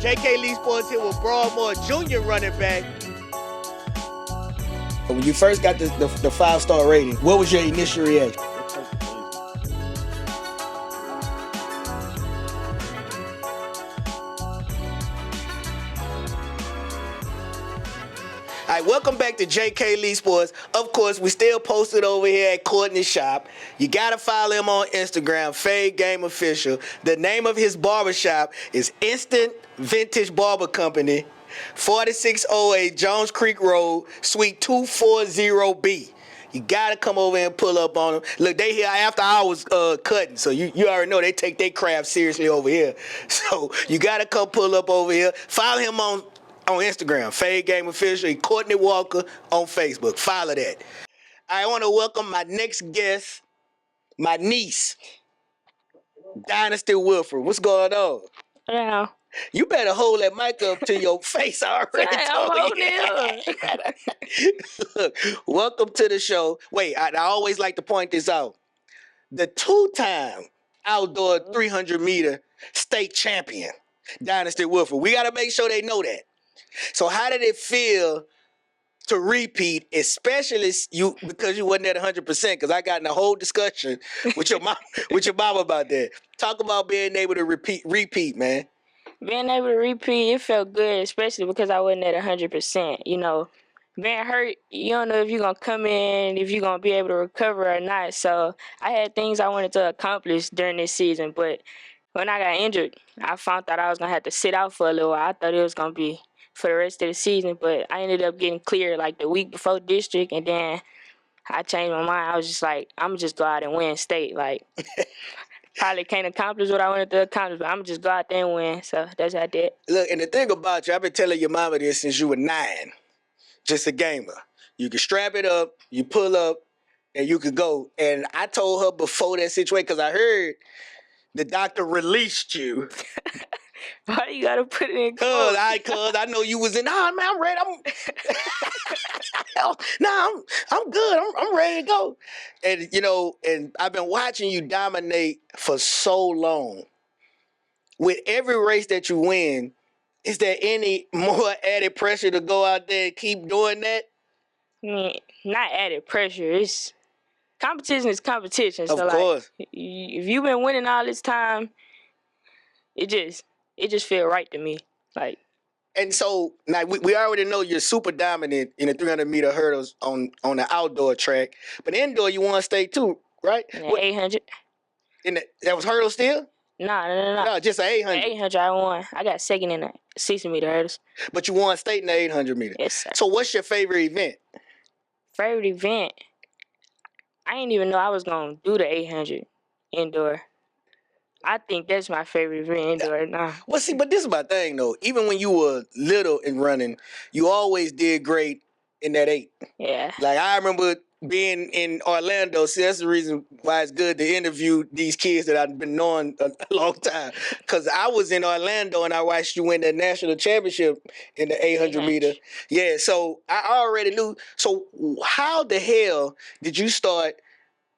J.K. Lee Sports here with Broadmoor Jr. running back. When you first got the 5-star rating, what was your initial reaction? All right, welcome back to J.K. Lee Sports. Of course, we still posted over here at Courtney's shop. You got to follow him on Instagram, Fade Game Official. The name of his barbershop is Instant Vintage Barber Company, 4608 Jones Creek Road, Suite 240B. You got to come over and pull up on them. Look, they here after hours cutting, so you already know they take their craft seriously over here. So you got to come pull up over here. Follow him on Instagram, Fade Game Official, and Courtney Walker on Facebook. Follow that. I want to welcome my next guest, my niece, Dynasty Alfred. What's going on? Yeah. You better hold that mic up to your face. I already told you. Look, welcome to the show. Wait, I always like to point this out. The 2-time outdoor 300-meter state champion, Dynasty Alfred. We got to make sure they know that. So how did it feel to repeat, especially you because you wasn't at 100%? Because I got in a whole discussion with your mom about that. Talk about being able to repeat, man. Being able to repeat, it felt good, especially because I wasn't at 100%. You know, being hurt, you don't know if you're going to come in, if you're going to be able to recover or not. So I had things I wanted to accomplish during this season. But when I got injured, I found out I was going to have to sit out for a little while. I thought it was going to be for the rest of the season, but I ended up getting cleared like the week before district, and then I changed my mind. I was just like, I'm just go out and win state. Like, probably can't accomplish what I wanted to accomplish, but I'm just go out there and win. So that's what I did. Look, and the thing about you, I've been telling your mama this since you were 9. Just a gamer. You can strap it up, you pull up, and you can go. And I told her before that situation, because I heard the doctor released you. Why do you gotta put it in? Cause I know you was in. Nah, man, I'm ready. I'm good. I'm ready to go. And and I've been watching you dominate for so long. With every race that you win, is there any more added pressure to go out there and keep doing that? I mean, not added pressure. It's competition is competition. Of course. Like, if you've been winning all this time, it just feel right to me. Like, and so now we already know you're super dominant in the 300-meter hurdles on the outdoor track, but indoor you won state too, right? In the 800. That was hurdles still? No. No, just an 800. 800 I won. I got second in the 60-meter hurdles. But you won state in the 800-meter. Yes, sir. So what's your favorite event? Favorite event? I didn't even know I was gonna do the 800 indoor. I think that's my favorite event indoor now. Well, see, but this is my thing, though. Even when you were little and running, you always did great in that 8. Yeah. Like, I remember being in Orlando. See, that's the reason why it's good to interview these kids that I've been knowing a long time. Because I was in Orlando, and I watched you win the national championship in the 800-meter. Yeah, so I already knew. So how the hell did you start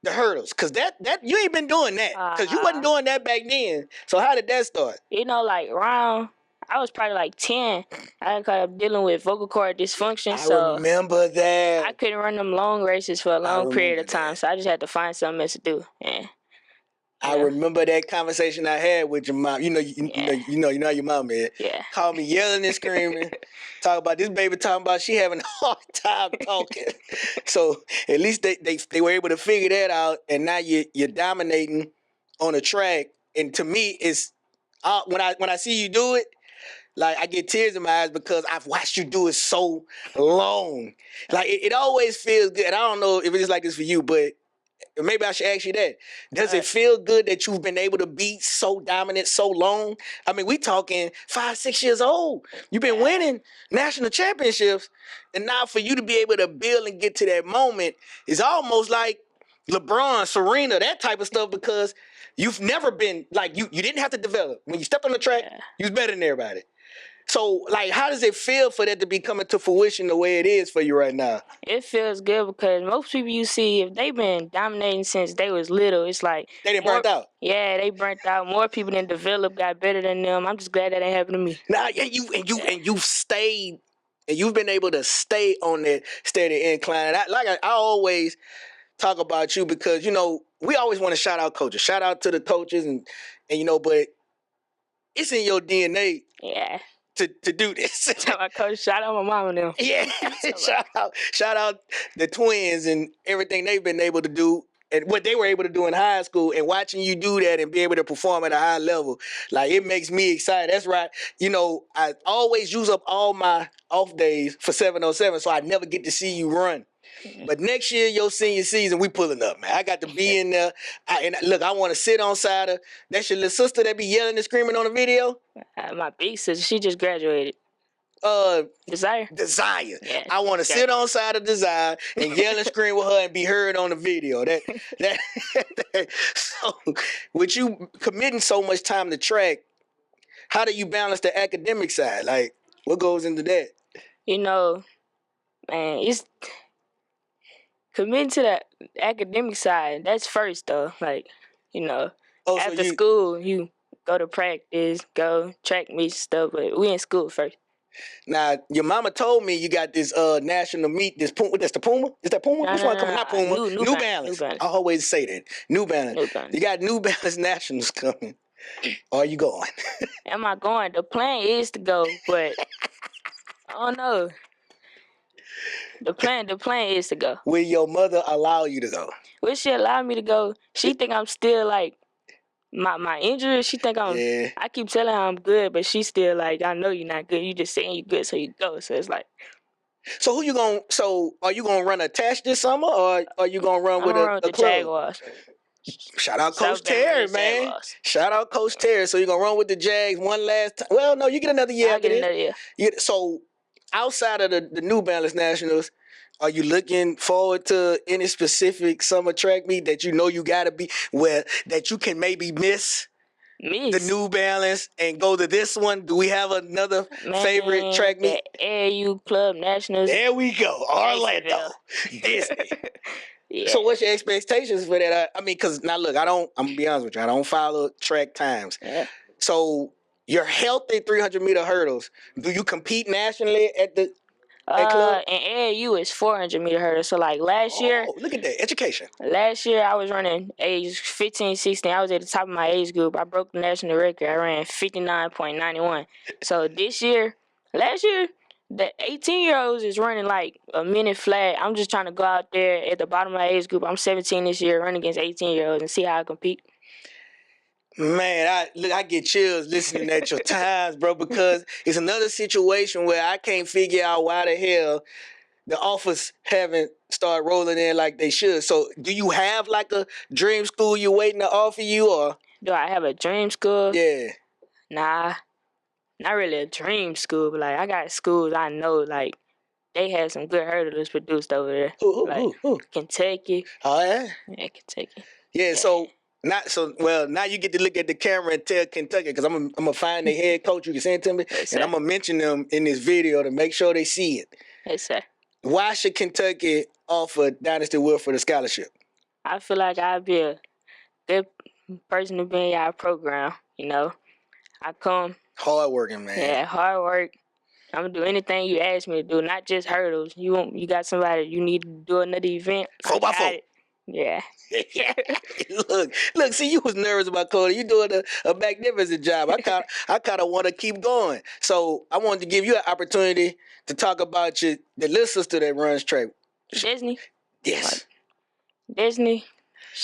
the hurdles? Because that you ain't been doing that. Because you wasn't doing that back then. So how did that start? Like around, I was probably like 10. I got dealing with vocal cord dysfunction. I remember that. I couldn't run them long races for a long period of time. So I just had to find something else to do. Yeah. I remember that conversation I had with your mom. You know your mom, man. Yeah. Called me yelling and screaming. Talk about this baby talking about she having a hard time talking. So at least they were able to figure that out, and now you're dominating on a track. And to me, it's when I see you do it, like I get tears in my eyes because I've watched you do it so long. Like it always feels good. And I don't know if it's like this for you, but maybe I should ask you that. Does it feel good that you've been able to be so dominant so long? I mean, we talking 5, 6 years old. You've been winning national championships. And now for you to be able to build and get to that moment is almost like LeBron, Serena, that type of stuff, because you've never been, like, you didn't have to develop. When you stepped on the track, you was better than everybody. So, like, how does it feel for that to be coming to fruition the way it is for you right now? It feels good because most people you see, if they've been dominating since they was little, it's like They didn't more, burnt out. Yeah, they burnt out. More people didn't develop, got better than them. I'm just glad that ain't happened to me. Now, yeah, you've stayed, and you've been able to stay on that steady incline. And I always talk about you because, you know, we always want to shout out coaches. Shout out to the coaches and you know, but it's in your DNA Yeah. to do this. Tell my coach, shout out my mom and them. Yeah. shout out the twins and everything they've been able to do and what they were able to do in high school, and watching you do that and be able to perform at a high level. Like, it makes me excited. That's right. You know, I always use up all my off days for 707, so I never get to see you run. But next year, your senior season, we pulling up, man. I got to be in there. Look, I want to sit on side of. That's your little sister that be yelling and screaming on the video? My big sister, she just graduated. Desire. Yeah, I want to sit on side of Desire and yell and scream with her and be heard on the video. So, with you committing so much time to track, how do you balance the academic side? Like, what goes into that? You know, man, it's committing to the academic side. That's first, though. Like, you know, after school, you go to practice, go track meets stuff, but we in school first. Now, your mama told me you got this national meet, this Puma. That's the Puma? Is that Puma? Which one coming? Not Puma. New Balance. I always say that. New Balance. You got New Balance Nationals coming. Are you going? Am I going? The plan is to go, but I don't know. The plan is to go. Will your mother allow you to go? Will she allow me to go? She think I'm still like my injury. She think I'm. Yeah. I keep telling her I'm good, but she still like, I know you're not good. You just saying you're good, so you go. So it's like. So are you gonna run attached this summer, or are you gonna run with a the club? Jaguars? Shout out Coach Terry, man. Jaguars. Shout out Coach Terry. So you're gonna run with the Jags one last time? Well, no, you get another year after this. So outside of the New Balance Nationals, are you looking forward to any specific summer track meet that you know you gotta be that you can maybe miss the New Balance and go to this one? Do we have another favorite track meet? The AAU Club Nationals. There we go. Orlando. Disney. Yeah. So what's your expectations for that? I mean, because now look, I'm going to be honest with you. I don't follow track times. Yeah. So your healthy 300-meter hurdles, do you compete nationally at the club? And AAU is 400-meter hurdles. So, like, last year. Look at that. Education. Last year, I was running age 15, 16. I was at the top of my age group. I broke the national record. I ran 59.91. So, last year, the 18-year-olds is running, like, a minute flat. I'm just trying to go out there at the bottom of my age group. I'm 17 this year, running against 18-year-olds and see how I compete. Man, I get chills listening at your times, bro, because it's another situation where I can't figure out why the hell the offers haven't started rolling in like they should. So do you have like a dream school you waiting to offer you, or? Do I have a dream school? Yeah. Nah, not really a dream school, but like I got schools I know like they had some good hurdlers produced over there. Who? Kentucky. Oh, yeah? Yeah, Kentucky. Yeah, so... now you get to look at the camera and tell Kentucky, because I'm gonna find the head coach. You can send it to me, yes, and I'm gonna mention them in this video to make sure they see it. Yes, sir. Why should Kentucky offer Dynasty Alfred a scholarship? I feel like I'd be a good person to be in y'all program. You know, I come hard working, man. Yeah, hard work. I'm gonna do anything you ask me to do, not just hurdles. You got somebody you need to do another event. 4x4. Yeah. Look. See, you was nervous about Cody. You doing a magnificent job. I kind of want to keep going. So I wanted to give you an opportunity to talk about the little sister that runs track. Disney. Yes. Disney.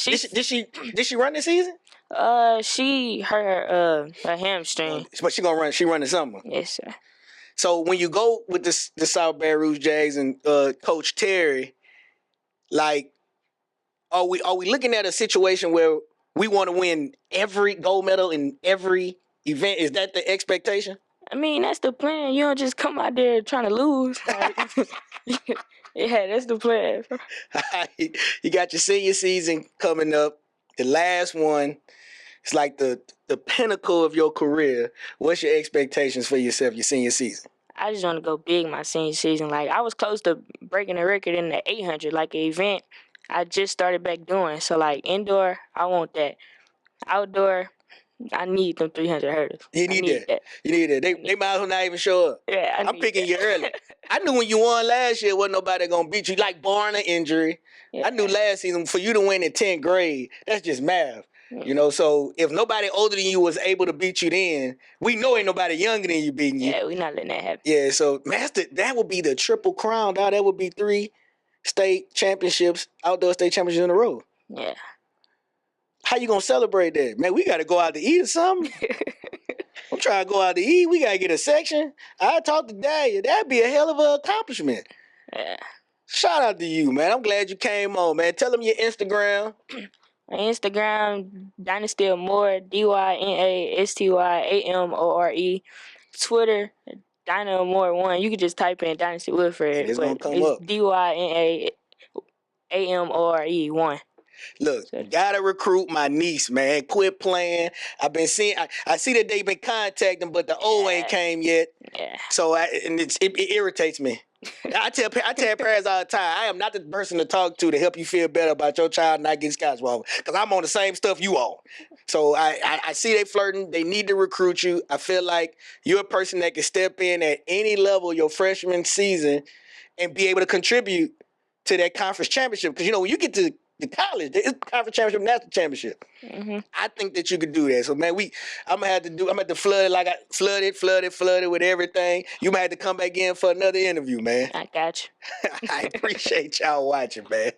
Did she run this season? Her hamstring. But she gonna run. She running summer. Yes, sir. So when you go with the South Baton Rouge Jags and Coach Terry, like. Are we looking at a situation where we want to win every gold medal in every event? Is that the expectation? I mean, that's the plan. You don't just come out there trying to lose. Yeah, that's the plan. You got your senior season coming up, the last one. It's like the pinnacle of your career. What's your expectations for yourself your senior season? I just want to go big my senior season. Like, I was close to breaking the record in the 800, like an event I just started back doing. So, like, indoor, I want that. Outdoor, I need them 300 hurdles. You need that. You need that. They might as well not even show up. Yeah, I'm picking you early. I knew when you won last year, wasn't nobody gonna beat you. Like barring an injury, Yeah. I knew last season for you to win in 10th grade. That's just math. Yeah. You know, so if nobody older than you was able to beat you then, we know ain't nobody younger than you beating you. Yeah, we not letting that happen. Yeah, so master, that would be the triple crown, dog. That would be 3 state championships, outdoor state championships in a row. Yeah. How you gonna celebrate that? Man, we gotta go out to eat or something. I'm trying to go out to eat. We gotta get a section. I talked to Dahlia. That'd be a hell of an accomplishment. Yeah. Shout out to you, man. I'm glad you came on, man. Tell them your Instagram. My Instagram, Dynasty Alfred, DYNASTYAMORE. Twitter, Dynamore1. You can just type in Dynasty Wilfred. It's gonna come it's up. DYNAAMORE1. Look, gotta recruit my niece, man. Quit playing. I've been seeing. I see that they've been contacting, but the O ain't came yet. Yeah. So it irritates me. I tell parents all the time, I am not the person to talk to help you feel better about your child not getting Scottsball, because I'm on the same stuff you on. So I see they flirting. They need to recruit you. I feel like you're a person that can step in at any level your freshman season and be able to contribute to that conference championship. Because, you know, when you get to the college, it's conference championship, national championship. Mm-hmm. I think that you could do that. So, man, I'm gonna have to flood it like I flooded with everything. You might have to come back in for another interview, man. I got you. I appreciate y'all watching, man.